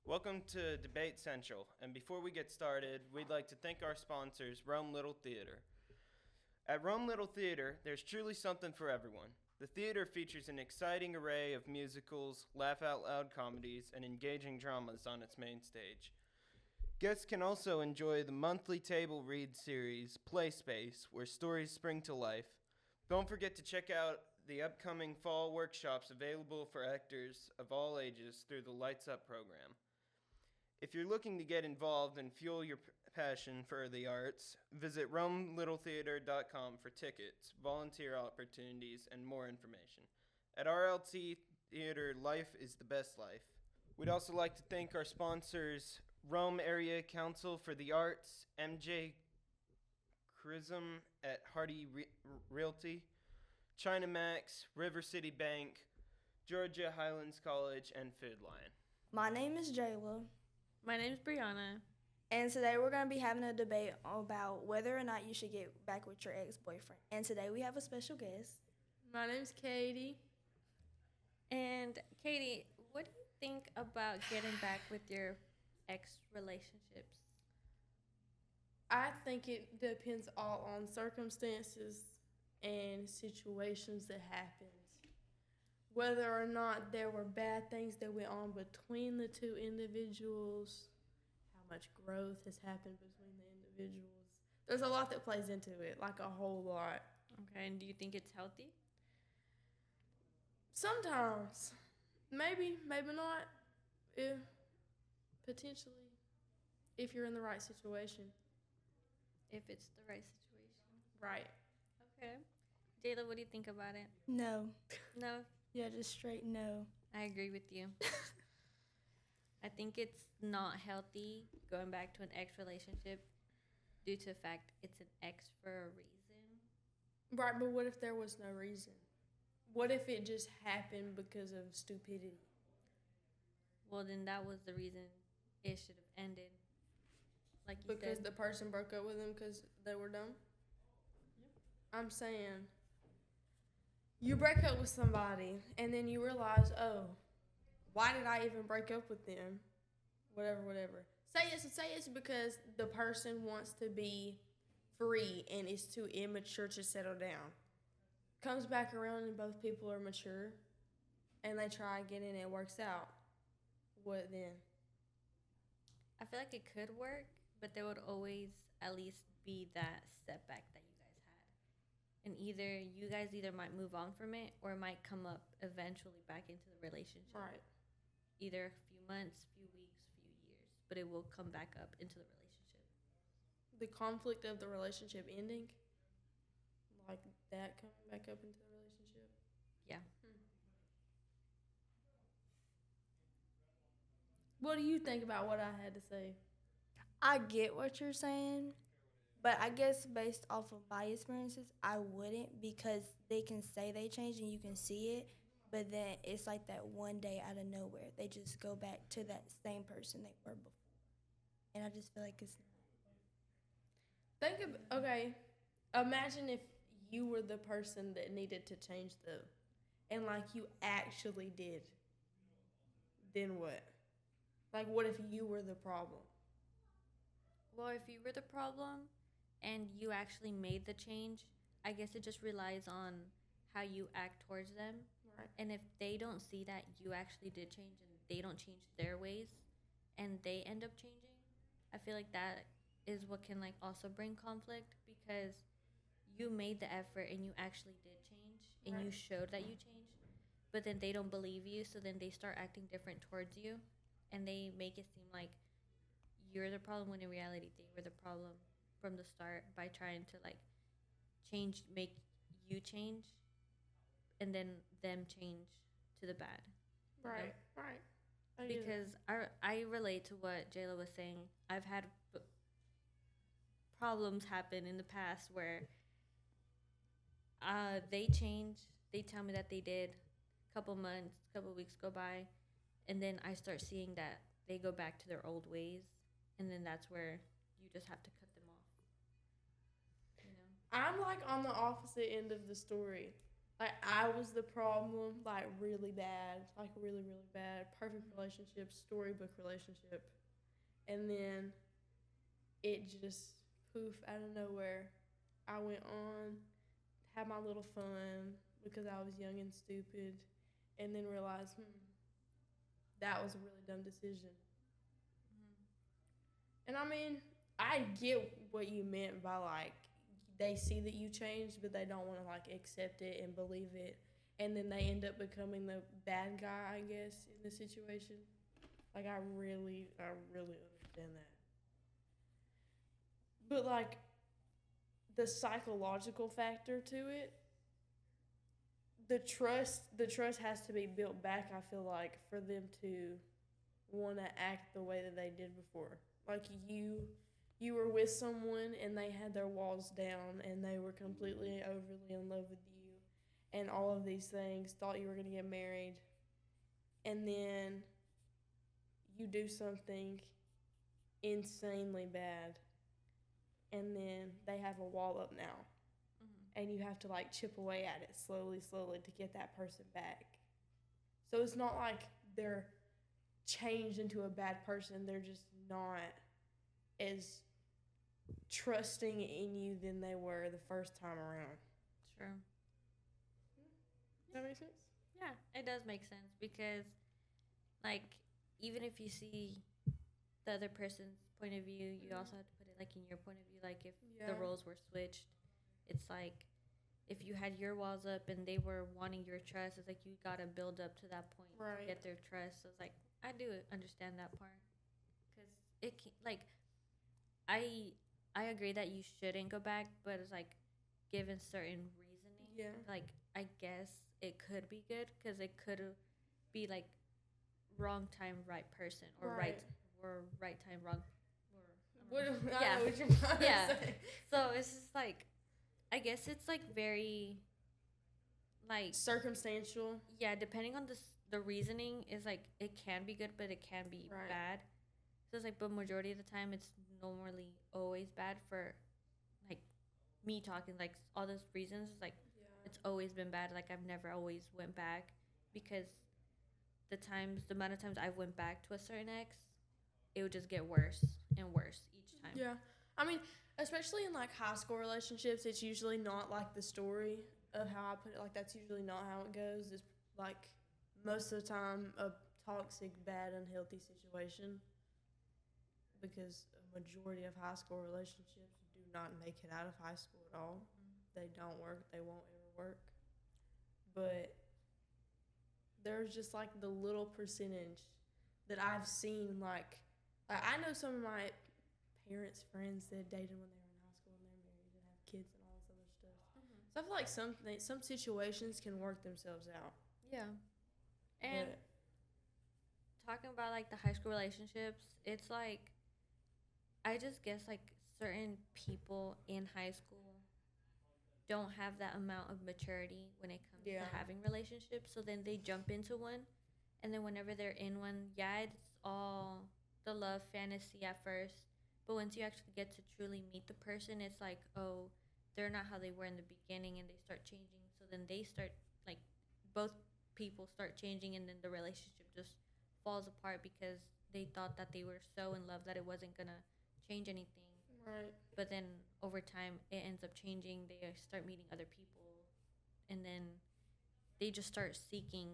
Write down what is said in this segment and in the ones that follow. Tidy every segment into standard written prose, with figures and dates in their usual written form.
Welcome to Debate Central, and before we get started, we'd like to thank our sponsors, Rome Little Theater. At Rome Little Theater, there's truly something for everyone. The theater features an exciting array of musicals, laugh-out-loud comedies, and engaging dramas on its main stage. Guests can also enjoy the monthly table read series, Play Space, where stories spring to life. Don't forget to check out the upcoming fall workshops available for actors of all ages through the Lights Up program. If you're looking to get involved and fuel your passion for the arts, visit RomeLittleTheater.com for tickets, volunteer opportunities, and more information. At RLT Theater, life is the best life. We'd also like to thank our sponsors, Rome Area Council for the Arts, MJ Chrism at Hardy Realty, China Max, River City Bank, Georgia Highlands College, and Food Lion. My name is Jayla. My name's Brianna. And today we're going to be having a debate about whether or not you should get back with your ex-boyfriend. And today we have a special guest. My name's Katie. And Katie, what do you think about getting back with your ex relationships? I think it depends all on circumstances and situations that happened. Whether or not there were bad things that went on between the two individuals, how much growth has happened between the individuals. There's a lot that plays into it, like a whole lot. Okay, and do you think it's healthy? Sometimes. Maybe, maybe not. If, potentially. If you're in the right situation. If it's the right situation. Right. Okay. Jayla, what do you think about it? No. No? Yeah, just straight no. I agree with you. I think it's not healthy going back to an ex relationship due to the fact it's an ex for a reason. Right, but what if there was no reason? What if it just happened because of stupidity? Well, then that was the reason it should have ended. Like you Because said. the person broke up with him because they were dumb? Yep. I'm saying, you break up with somebody and then you realize, oh, why did I even break up with them? Whatever. Say it's because the person wants to be free and is too immature to settle down. Comes back around and both people are mature and they try again and it works out. What then? I feel like it could work, but there would always at least be that setback that you guys had. And you guys might move on from it or it might come up eventually back into the relationship. Right. Either a few months, few weeks, few years, but it will come back up into the relationship. The conflict of the relationship ending? Like that coming back up into the relationship? Yeah. What do you think about what I had to say? I get what you're saying, but I guess based off of my experiences, I wouldn't because they can say they changed and you can see it, but then it's like that one day out of nowhere. They just go back to that same person they were before. And I just feel like it's not. Okay, imagine if you were the person that needed to change them and like you actually did. Then what? Like what if you were the problem? Well, if you were the problem and you actually made the change, I guess it just relies on how you act towards them. Right. And if they don't see that you actually did change and they don't change their ways and they end up changing, I feel like that is what can like also bring conflict because you made the effort and you actually did change and you showed that you changed, but then they don't believe you, so then they start acting different towards you and they make it seem like you're the problem when in reality they were the problem from the start by trying to like make you change and then them change to the bad. Right. Right. Because I relate to what Jayla was saying. I've had problems happen in the past where they change, they tell me that they did, couple months, couple weeks go by, and then I start seeing that they go back to their old ways, and then that's where you just have to cut them off. You know? I'm like on the opposite end of the story. Like, I was the problem, like, really bad. Like, really, really bad. Perfect relationship, storybook relationship. And then it just, poof, out of nowhere. I went on, had my little fun because I was young and stupid, and then realized, that was a really dumb decision. And I mean, I get what you meant by, like, they see that you changed, but they don't want to, like, accept it and believe it. And then they end up becoming the bad guy, I guess, in the situation. Like, I really understand that. But, like, the psychological factor to it, the trust has to be built back, I feel like, for them to want to act the way that they did before. Like, you were with someone and they had their walls down and they were completely overly in love with you and all of these things, thought you were going to get married, and then you do something insanely bad, and then they have a wall up now, and you have to, like, chip away at it slowly to get that person back. So it's not like they're changed into a bad person, they're just not as trusting in you than they were the first time around. True. Does that make sense? Yeah, it does make sense because, like, even if you see the other person's point of view, you also have to put it, like, in your point of view. Like, if the roles were switched, it's like if you had your walls up and they were wanting your trust, it's like you got to build up to that point to get their trust. So it's like, I do understand that part because it can, like, I agree that you shouldn't go back, but it's like, given certain reasoning, like, I guess it could be good because it could be like wrong time, right person, or right time, wrong. Or, I don't know what you're trying to say. So it's just like, I guess it's like very like circumstantial. Yeah, depending on the reasoning is like it can be good, but it can be bad. So it's like, but majority of the time, it's normally always bad for, like, me talking, like, all those reasons. Like, it's always been bad. Like, I've never always went back because the amount of times I went back to a certain ex, it would just get worse and worse each time. Yeah. I mean, especially in, like, high school relationships, it's usually not, like, the story of how I put it. Like, that's usually not how it goes. It's, like, most of the time a toxic, bad, unhealthy situation. Because a majority of high school relationships do not make it out of high school at all. They don't work. They won't ever work. But there's just, like, the little percentage that I've seen, like I know some of my parents' friends that dated when they were in high school and they're married and have kids and all this other stuff. So I feel like some situations can work themselves out. Yeah. And talking about, like, the high school relationships, it's like, I just guess, like, certain people in high school don't have that amount of maturity when it comes to having relationships. So then they jump into one. And then whenever they're in one, it's all the love fantasy at first. But once you actually get to truly meet the person, it's like, oh, they're not how they were in the beginning, and they start changing. So then they start, like, both people start changing, and then the relationship just falls apart because they thought that they were so in love that it wasn't going to change anything. Right. But then over time, it ends up changing. They start meeting other people, and then they just start seeking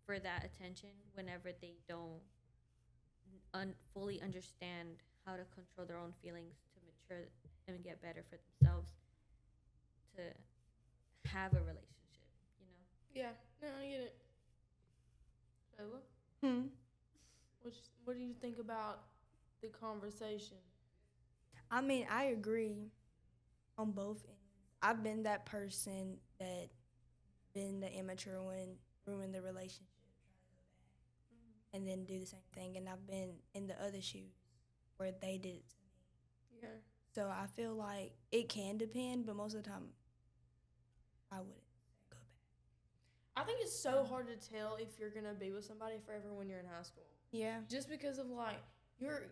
for that attention whenever they don't fully understand how to control their own feelings to mature and get better for themselves to have a relationship, you know? Yeah, no, I get it. Ella? What do you think about the conversation? I mean, I agree on both ends. I've been that person that been the immature one, ruin the relationship, and then do the same thing. And I've been in the other shoes where they did it to me. Yeah. So I feel like it can depend, but most of the time, I wouldn't go back. I think it's so hard to tell if you're gonna be with somebody forever when you're in high school. Yeah. Just because of, like, your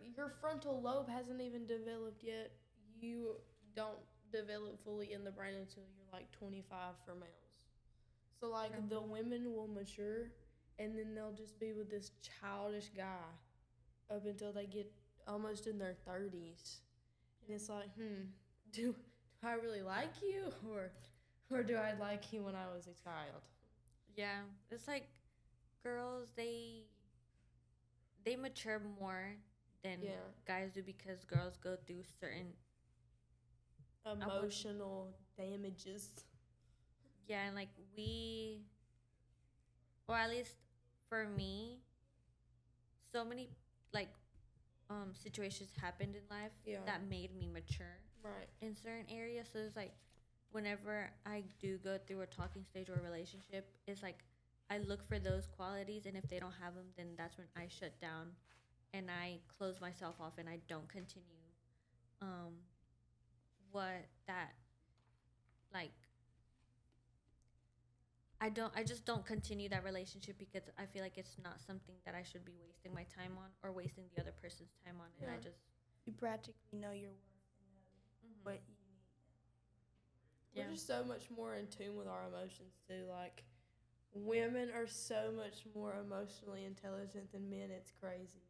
frontal lobe hasn't even developed yet. You don't develop fully in the brain until you're, like, 25 for males. So like the women will mature, and then they'll just be with this childish guy up until they get almost in their 30s, and it's like, do I really like you, or do I like you when I was a child? Yeah, it's like girls, they mature more than guys do because girls go through certain Emotional damages. yeah, and like or at least for me, so many like situations happened in life that made me mature Right. in certain areas. So it's like whenever I do go through a talking stage or a relationship, it's like I look for those qualities, and if they don't have them, then that's when I shut down and I close myself off and I don't continue what that like I just don't continue that relationship because I feel like it's not something that I should be wasting my time on or wasting the other person's time on, and I just You practically know your worth and know what you need. We're just so much more in tune with our emotions too. Like, women are so much more emotionally intelligent than men. It's crazy.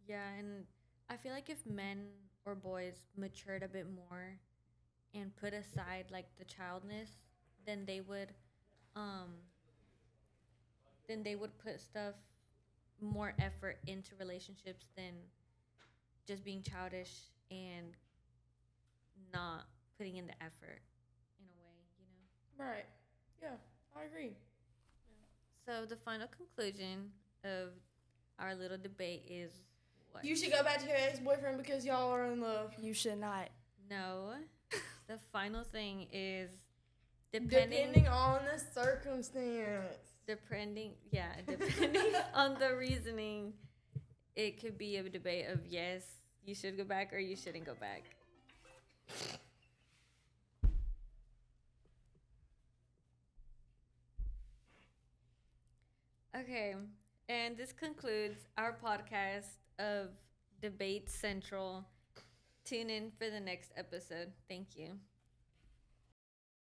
Yeah, and I feel like if men or boys matured a bit more and put aside like the childness, then they would um put stuff more effort into relationships than just being childish and not putting in the effort in a way, you know. Right. Yeah, I agree. So the final conclusion of our little debate is what? You should go back to your ex-boyfriend because y'all are in love. You should not. No. The final thing is Depending on the circumstance. Depending on the reasoning, it could be a debate of yes, you should go back or you shouldn't go back. Okay, and this concludes our podcast of Debate Central. Tune in for the next episode. Thank you.